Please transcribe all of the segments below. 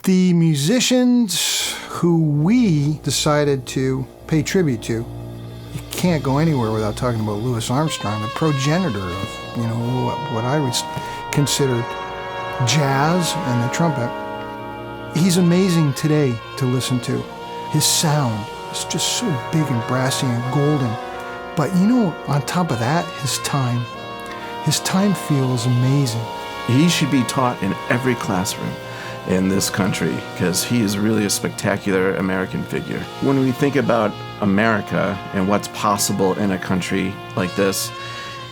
The musicians who we decided to pay tribute to, you can't go anywhere without talking about Louis Armstrong, the progenitor of, what I would consider jazz and the trumpet. He's amazing today to listen to. His sound is just so big and brassy and golden. But on top of that, his time feel is amazing. He should be taught in every classroom in this country because he is really a spectacular American figure. When we think about America and what's possible in a country like this,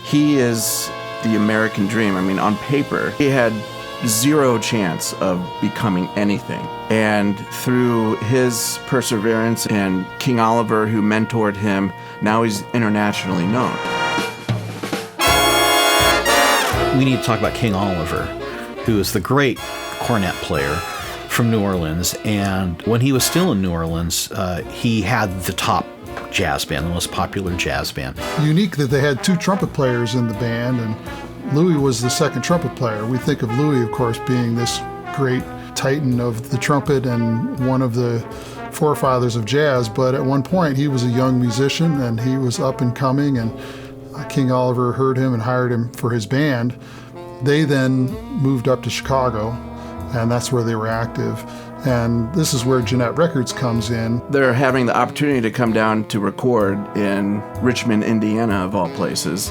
he is the American dream. I mean, on paper, he had zero chance of becoming anything. And through his perseverance and King Oliver, who mentored him, now he's internationally known. We need to talk about King Oliver, who is the great cornet player from New Orleans. And when he was still in New Orleans, he had the top jazz band, the most popular jazz band. Unique that they had two trumpet players in the band, and Louis was the second trumpet player. We think of Louis, of course, being this great titan of the trumpet and one of the forefathers of jazz, but at one point he was a young musician and he was up and coming, and King Oliver heard him and hired him for his band. They then moved up to Chicago, and that's where they were active. And this is where Gennett Records comes in. They're having the opportunity to come down to record in Richmond, Indiana, of all places,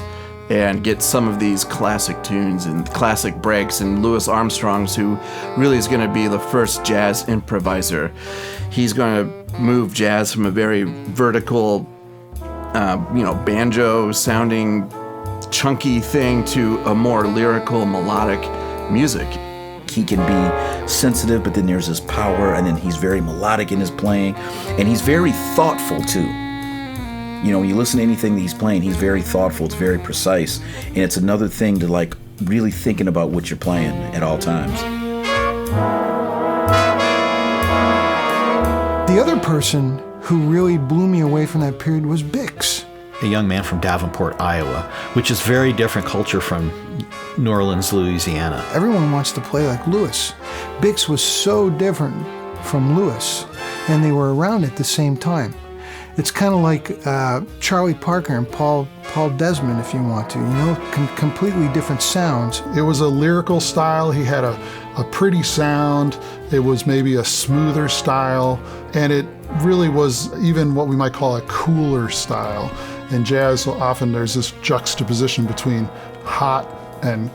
and get some of these classic tunes and classic breaks. And Louis Armstrong's, who really is going to be the first jazz improviser. He's going to move jazz from a very vertical, banjo-sounding, chunky thing to a more lyrical, melodic music. He can be sensitive, but then there's his power, and then he's very melodic in his playing, and he's very thoughtful too. When you listen to anything that he's playing, he's very thoughtful, it's very precise, and it's another thing to really thinking about what you're playing at all times. The other person who really blew me away from that period was Bix. A young man from Davenport, Iowa, which is very different culture from New Orleans, Louisiana. Everyone wants to play like Louis. Bix was so different from Louis, and they were around at the same time. It's kind of like Charlie Parker and Paul Desmond, if you want to, completely different sounds. It was a lyrical style. He had a pretty sound. It was maybe a smoother style, and it really was even what we might call a cooler style. In jazz, often there's this juxtaposition between hot and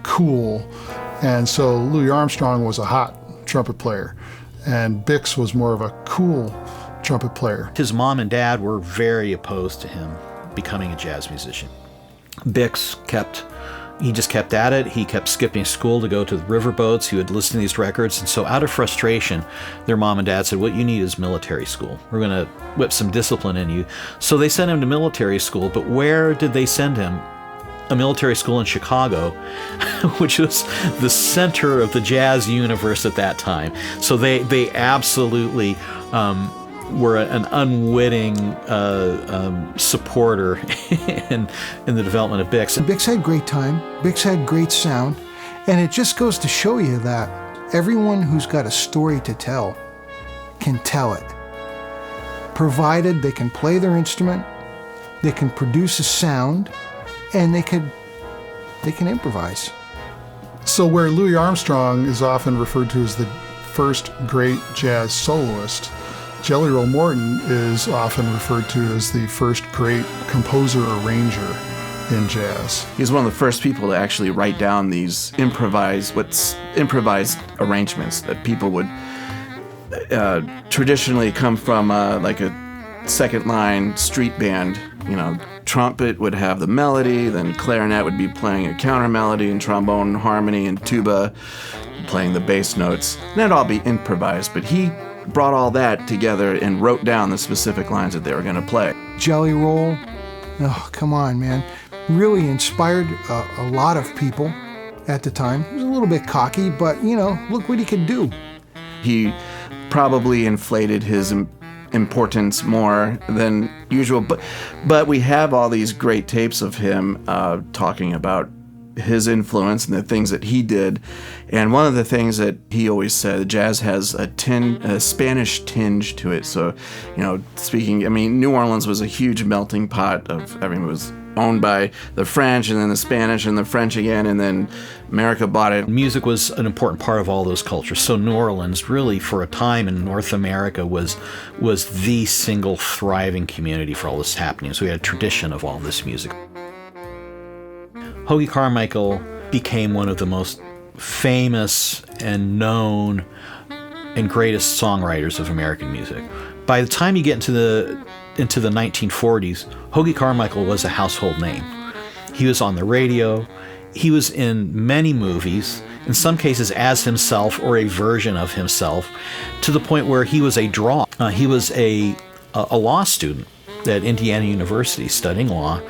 cool, and so Louis Armstrong was a hot trumpet player, and Bix was more of a cool trumpet player. His mom and dad were very opposed to him becoming a jazz musician. Bix just kept at it. He kept skipping school to go to the riverboats. He would listen to these records. And so out of frustration, their mom and dad said, what you need is military school. We're going to whip some discipline in you. So they sent him to military school. But where did they send him? A military school in Chicago, which was the center of the jazz universe at that time. So they absolutely were an unwitting supporter in the development of Bix. Bix had great time, Bix had great sound, and it just goes to show you that everyone who's got a story to tell can tell it, provided they can play their instrument, they can produce a sound, and they can improvise. So where Louis Armstrong is often referred to as the first great jazz soloist, Jelly Roll Morton is often referred to as the first great composer-arranger in jazz. He's one of the first people to actually write down these improvised arrangements that people would traditionally come from like a second line street band. Trumpet would have the melody, then clarinet would be playing a counter melody, and trombone harmony, and tuba playing the bass notes. And that'd all be improvised, but he brought all that together and wrote down the specific lines that they were going to play. Jelly Roll, oh, come on, man. Really inspired a lot of people at the time. He was a little bit cocky, but, look what he could do. He probably inflated his importance more than usual, but we have all these great tapes of him talking about his influence and the things that he did. And one of the things that he always said, jazz has a Spanish tinge to it. So, New Orleans was a huge melting pot of everything. It was owned by the French, and then the Spanish, and the French again, and then America bought it. Music was an important part of all those cultures. So New Orleans, really, for a time in North America, was the single thriving community for all this happening. So we had a tradition of all this music. Hoagy Carmichael became one of the most famous and known and greatest songwriters of American music. By the time you get into the 1940s, Hoagy Carmichael was a household name. He was on the radio. He was in many movies, in some cases as himself or a version of himself, to the point where he was a draw. He was a law student at Indiana University studying law,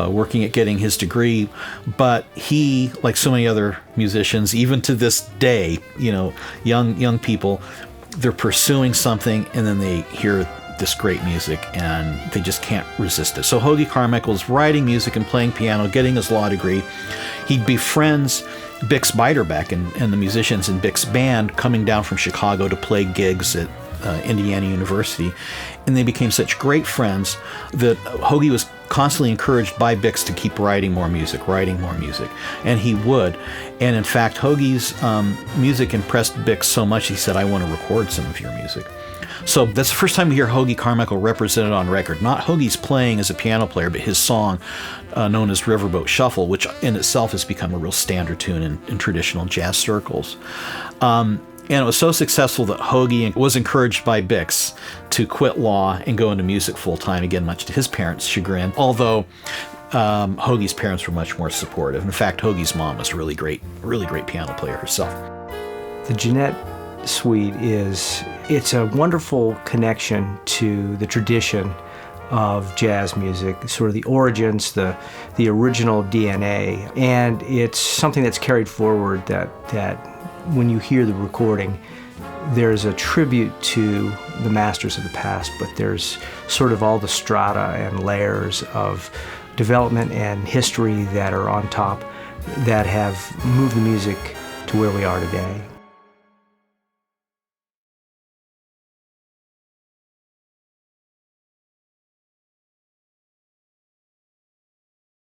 working at getting his degree. But he, like so many other musicians, even to this day, young people, they're pursuing something and then they hear this great music and they just can't resist it. So Hoagy Carmichael was writing music and playing piano, getting his law degree. He'd befriends Bix Beiderbecke and the musicians in Bix's band coming down from Chicago to play gigs at Indiana University. And they became such great friends that Hoagy was constantly encouraged by Bix to keep writing more music. And he would. And in fact, Hoagy's music impressed Bix so much, he said, "I want to record some of your music." So that's the first time we hear Hoagy Carmichael represented on record. Not Hoagy's playing as a piano player, but his song known as Riverboat Shuffle, which in itself has become a real standard tune in traditional jazz circles. And it was so successful that Hoagy was encouraged by Bix to quit law and go into music full-time, again, much to his parents' chagrin, although Hoagy's parents were much more supportive. In fact, Hoagy's mom was a really great piano player herself. The Gennett Suite it's a wonderful connection to the tradition of jazz music, sort of the origins, the original DNA, and it's something that's carried forward that when you hear the recording, there's a tribute to the masters of the past, but there's sort of all the strata and layers of development and history that are on top that have moved the music to where we are today.